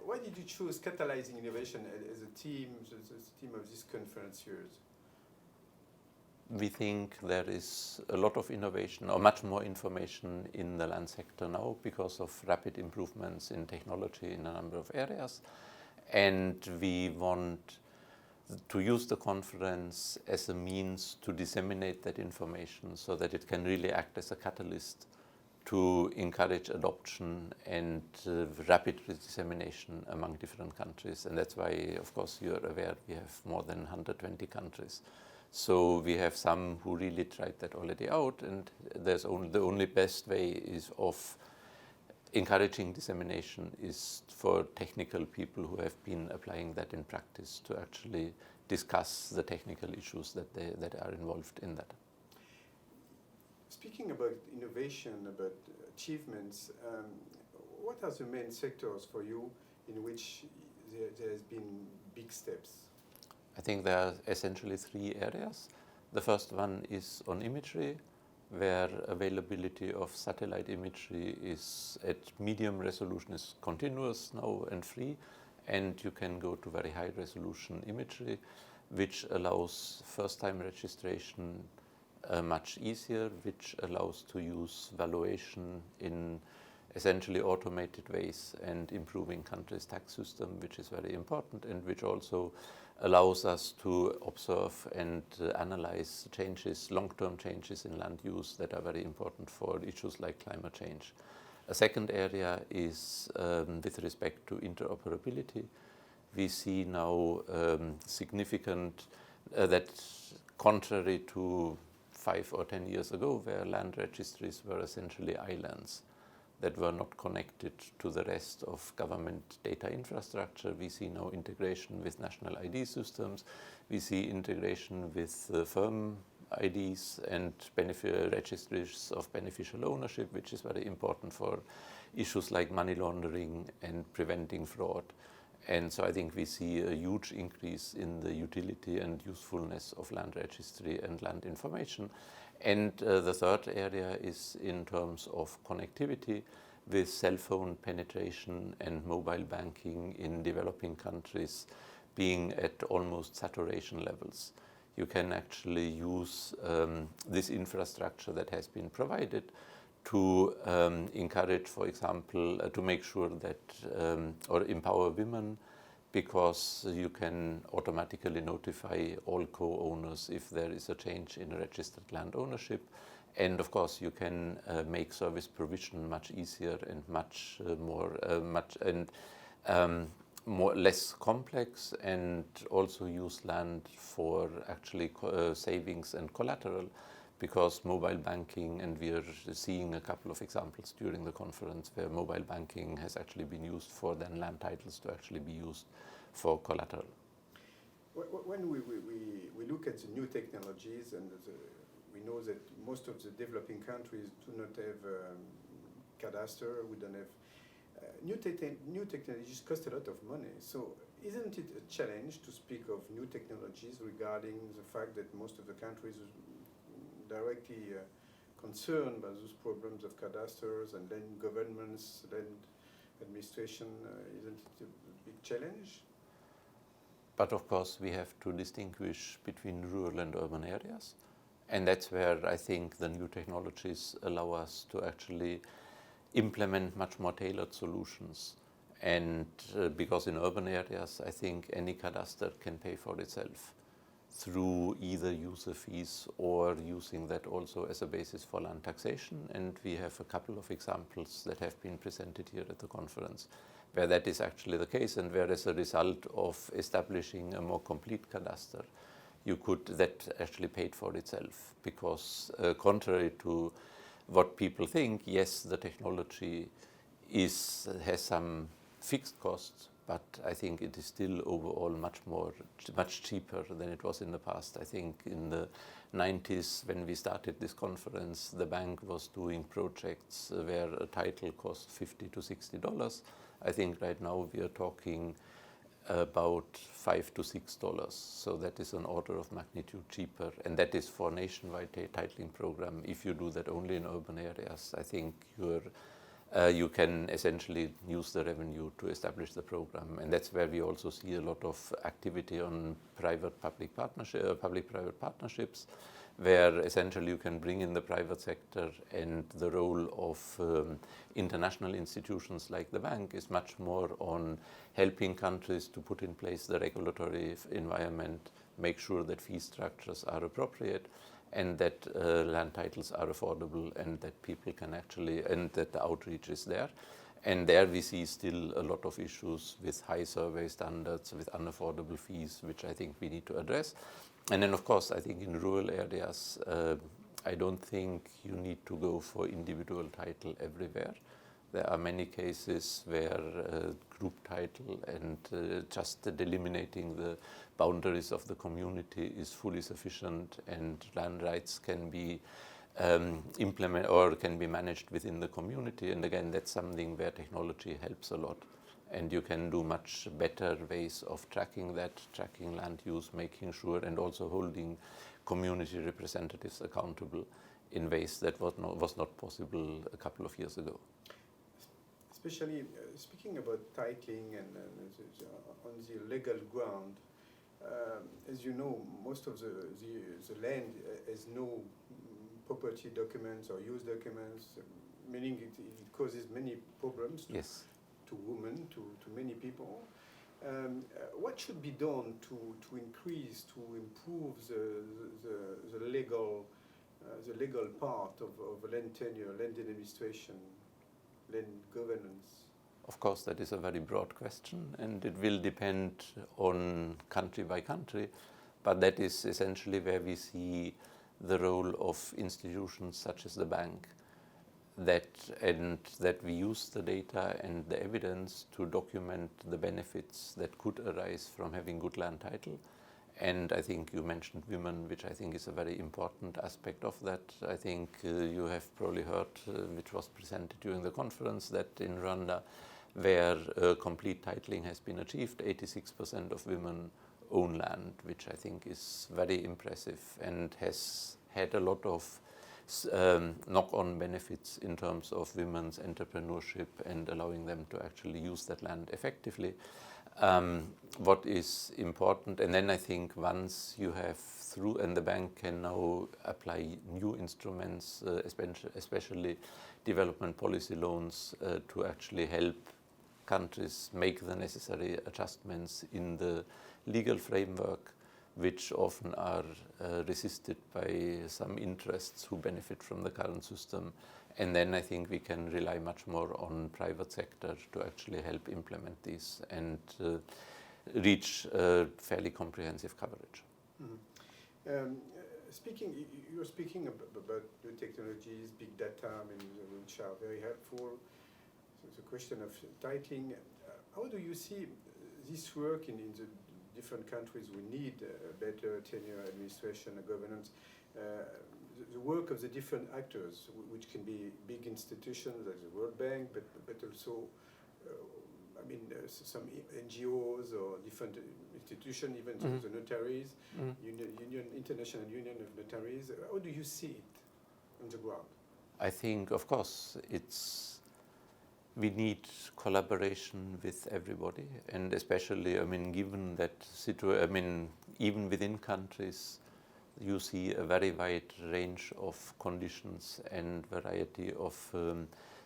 why did you choose catalyzing innovation as a theme of this conference years? We think there is a lot of innovation or much more information in the land sector now because of rapid improvements in technology in a number of areas. And we want to use the conference as a means to disseminate that information so that it can really act as a catalyst to encourage adoption and rapid dissemination among different countries. And that's why, of course, you're aware we have more than 120 countries. So we have some who really tried that already out, and the only best way is of encouraging dissemination is for technical people who have been applying that in practice to actually discuss the technical issues that are involved in that. Speaking about innovation, about achievements, what are the main sectors for you in which there has been big steps? I think there are essentially three areas. The first one is on imagery, where availability of satellite imagery is at medium resolution, is continuous now and free, and you can go to very high resolution imagery, which allows first-time registration much easier, which allows to use valuation in essentially automated ways and improving countries' tax system, which is very important, and which also allows us to observe and analyze changes, long-term changes in land use that are very important for issues like climate change. A second area is with respect to interoperability. We see now significant, that contrary to 5 or 10 years ago, where land registries were essentially islands that were not connected to the rest of government data infrastructure. We see now integration with national ID systems. We see integration with firm IDs and registries of beneficial ownership, which is very important for issues like money laundering and preventing fraud. And so I think we see a huge increase in the utility and usefulness of land registry and land information. And the third area is in terms of connectivity, with cell phone penetration and mobile banking in developing countries being at almost saturation levels. You can actually use this infrastructure that has been provided to encourage, for example, to make sure that, or empower women, because you can automatically notify all co-owners if there is a change in registered land ownership. And of course, you can make service provision much easier and much less complex, and also use land for actually savings and collateral, because mobile banking, and we are seeing a couple of examples during the conference where mobile banking has actually been used for then land titles to actually be used for collateral. When we look at the new technologies, and we know that most of the developing countries do not have cadastre, we don't have new technologies cost a lot of money. So isn't it a challenge to speak of new technologies regarding the fact that most of the countries directly concerned by those problems of cadastres and then governments, then administration? Isn't it a big challenge? But of course, we have to distinguish between rural and urban areas. And that's where I think the new technologies allow us to actually implement much more tailored solutions. And because in urban areas, I think any cadastre can pay for itself through either user fees or using that also as a basis for land taxation. And we have a couple of examples that have been presented here at the conference where that is actually the case, and where as a result of establishing a more complete cadastre, that actually paid for itself. Because contrary to what people think, yes, the technology has some fixed costs, but I think it is still overall much cheaper than it was in the past. I think in the 90s, when we started this conference, the bank was doing projects where a title cost $50 to $60. I think right now we are talking about $5 to $6. So that is an order of magnitude cheaper, and that is for nationwide titling program. If you do that only in urban areas, I think you're you can essentially use the revenue to establish the program. And that's where we also see a lot of activity on public-private partnerships, where essentially you can bring in the private sector, and the role of international institutions like the bank is much more on helping countries to put in place the regulatory environment, make sure that fee structures are appropriate, and that land titles are affordable, and that people can actually, and that the outreach is there. And there we see still a lot of issues with high survey standards, with unaffordable fees, which I think we need to address. And then, of course, I think in rural areas, I don't think you need to go for individual title everywhere. There are many cases where group title and just delimiting the boundaries of the community is fully sufficient, and land rights can be implemented or can be managed within the community. And again, that's something where technology helps a lot. And you can do much better ways of tracking that, tracking land use, making sure, and also holding community representatives accountable in ways that was not possible a couple of years ago. Especially speaking about titling and on the legal ground, as you know, most of the land has no property documents or use documents, meaning it causes many problems to women, to many people. What should be done to increase, to improve the legal part of land tenure, land administration, land governance? Of course, that is a very broad question, and it will depend on country by country, but that is essentially where we see the role of institutions such as the bank, that we use the data and the evidence to document the benefits that could arise from having good land title. And I think you mentioned women, which I think is a very important aspect of that. I think you have probably heard, which was presented during the conference, that in Rwanda, where complete titling has been achieved, 86% of women own land, which I think is very impressive and has had a lot of knock-on benefits in terms of women's entrepreneurship and allowing them to actually use that land effectively. What is important, and then I think once you have through, and the bank can now apply new instruments, especially development policy loans, to actually help countries make the necessary adjustments in the legal framework, which often are resisted by some interests who benefit from the current system. And then I think we can rely much more on private sector to actually help implement these and reach fairly comprehensive coverage. Mm-hmm. You're speaking about new technologies, big data, which are very helpful. So the question of titling, how do you see this work in the different countries? We need better tenure administration and governance. The work of the different actors, which can be big institutions like the World Bank, but also some NGOs or different institutions, even the notaries, International Union of Notaries. How do you see it on the ground? I think, of course, we need collaboration with everybody, and especially, given that even within countries, you see a very wide range of conditions and variety of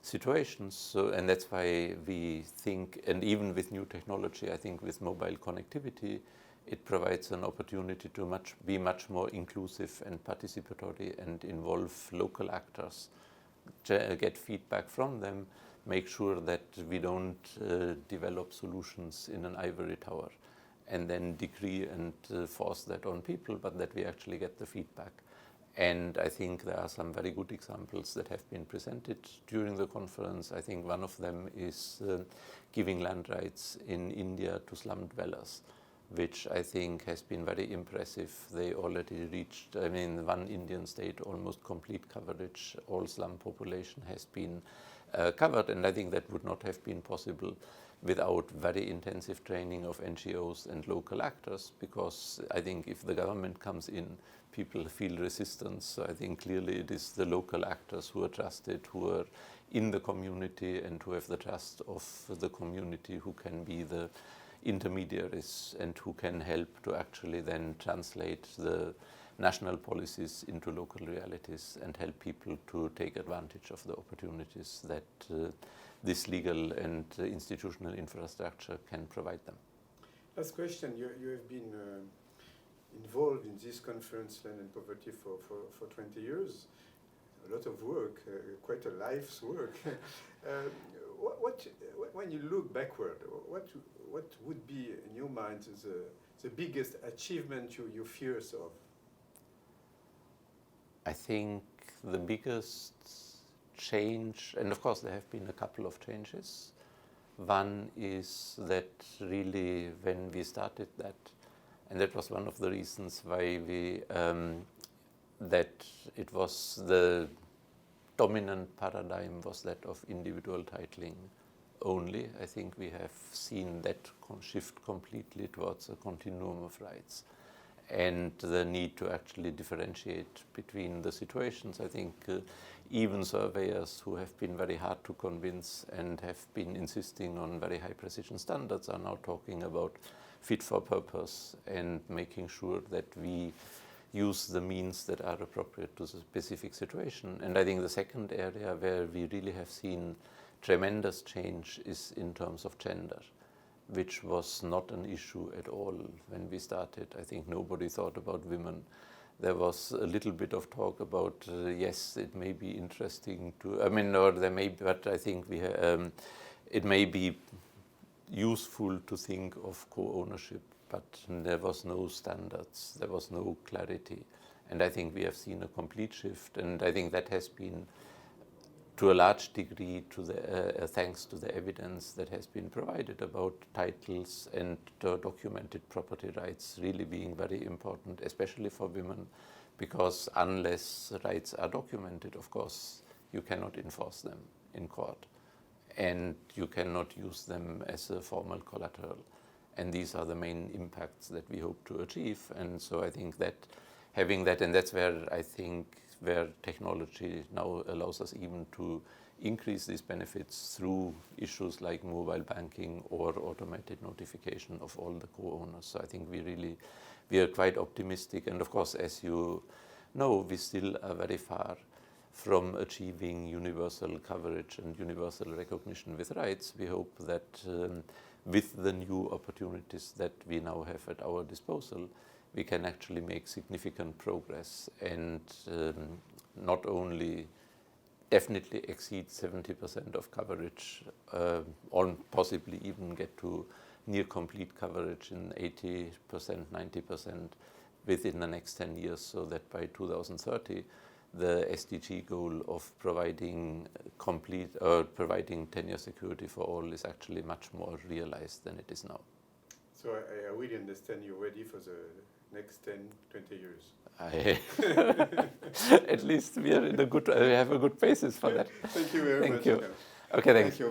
situations. So, and that's why we think, and even with new technology, I think with mobile connectivity, it provides an opportunity to be much more inclusive and participatory and involve local actors, get feedback from them, make sure that we don't develop solutions in an ivory tower and then decree and force that on people, but that we actually get the feedback. And I think there are some very good examples that have been presented during the conference. I think one of them is giving land rights in India to slum dwellers, which I think has been very impressive. They already reached, one Indian state, almost complete coverage. All slum population has been covered, and I think that would not have been possible without very intensive training of NGOs and local actors, because I think if the government comes in, people feel resistance. So I think clearly it is the local actors who are trusted, who are in the community and who have the trust of the community, who can be the intermediaries and who can help to actually then translate the national policies into local realities and help people to take advantage of the opportunities that this legal and institutional infrastructure can provide them. Last question, you have been involved in this conference, Land and Poverty, for 20 years. A lot of work, quite a life's work. When you look backward, what would be in your mind the biggest achievement you fears of? I think the biggest change, and of course there have been a couple of changes. One is that really when we started that, and that was one of the reasons why we, that it was the dominant paradigm was that of individual titling only. I think we have seen that shift completely towards a continuum of rights and the need to actually differentiate between the situations. I think even surveyors who have been very hard to convince and have been insisting on very high precision standards are now talking about fit for purpose and making sure that we use the means that are appropriate to the specific situation. And I think the second area where we really have seen tremendous change is in terms of gender, which was not an issue at all when we started. I think nobody thought about women. There was a little bit of talk about, yes, it may be interesting to, I mean, or there may be, but I think it may be useful to think of co-ownership, but there was no standards, there was no clarity. And I think we have seen a complete shift, and I think that has been to a large degree to the, thanks to the evidence that has been provided about titles and documented property rights really being very important, especially for women, because unless rights are documented, of course, you cannot enforce them in court, and you cannot use them as a formal collateral. And these are the main impacts that we hope to achieve. And so I think that having that, and that's where I think where technology now allows us even to increase these benefits through issues like mobile banking or automated notification of all the co-owners. So I think we are quite optimistic. And of course, as you know, we still are very far from achieving universal coverage and universal recognition with rights. We hope that with the new opportunities that we now have at our disposal, we can actually make significant progress and not only definitely exceed 70% of coverage, or possibly even get to near complete coverage in 80%, 90% within the next 10 years, so that by 2030, the SDG goal of providing complete or providing 10-year security for all is actually much more realized than it is now. So I really understand you're ready for the next 10, 20 years. At least we are in a good, we have a good basis for that. Thank you very much. Thank you. Okay, thanks. Thank you.